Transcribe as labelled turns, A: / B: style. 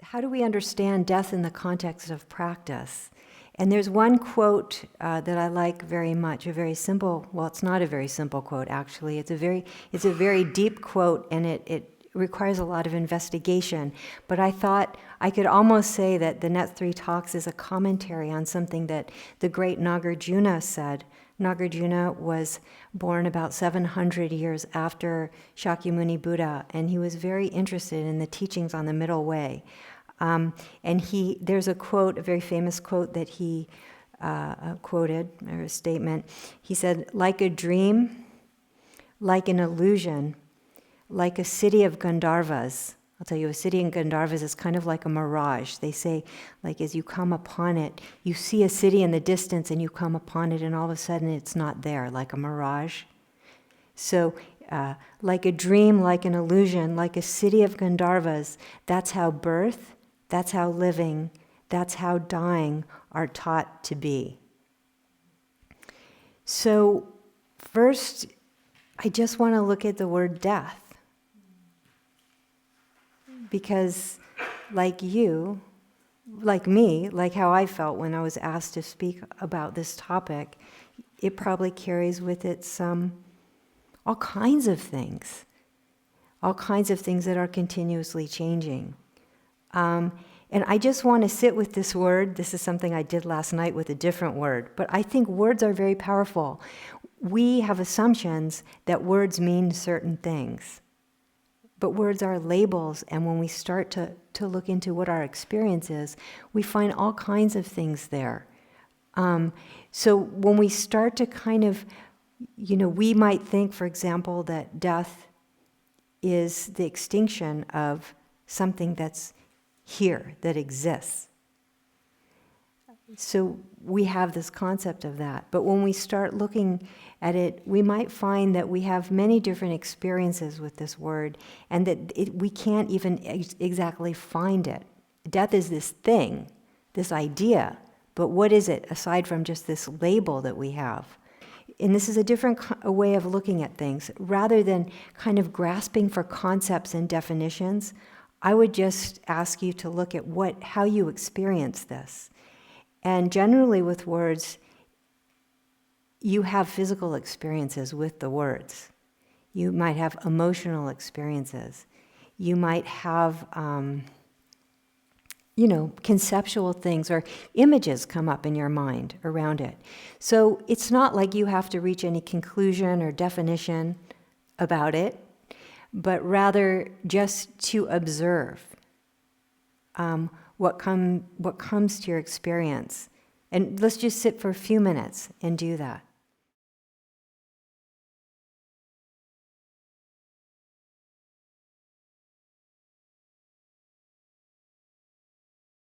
A: how do we understand death in the context of practice? And there's one quote that I like very much, a very simple, well, it's not a very simple quote, actually. It's a very deep quote, and it requires a lot of investigation. But I thought I could almost say that the Net 3 Talks is a commentary on something that the great Nagarjuna said. Nagarjuna was born about 700 years after Shakyamuni Buddha, and he was very interested in the teachings on the middle way. There's a quote, a very famous quote that he quoted, or a statement. He said, like a dream, like an illusion, like a city of Gandharvas. I'll tell you, a city in Gandharvas is kind of like a mirage. They say, like, as you come upon it, you see a city in the distance and you come upon it and all of a sudden it's not there, like a mirage. So, like a dream, like an illusion, like a city of Gandharvas, that's how birth, that's how living, that's how dying are taught to be. So, first, I just want to look at the word death. Because like you, like me, like how I felt when I was asked to speak about this topic, it probably carries with it all kinds of things that are continuously changing. And I just want to sit with this word. This is something I did last night with a different word, but I think words are very powerful. We have assumptions that words mean certain things. But words are labels, and when we start to look into what our experience is, we find all kinds of things there. So when we start to kind of, we might think, for example, that death is the extinction of something that's here, that exists. So we have this concept of that. But when we start looking at it, we might find that we have many different experiences with this word, and that we can't even exactly find it. Death is this thing, this idea, but what is it aside from just this label that we have? And this is a different way of looking at things. Rather than kind of grasping for concepts and definitions, I would just ask you to look at how you experience this. And generally with words, you have physical experiences with the words. You might have emotional experiences. You might have, conceptual things or images come up in your mind around it. So it's not like you have to reach any conclusion or definition about it, but rather just to observe what comes to your experience. And let's just sit for a few minutes and do that.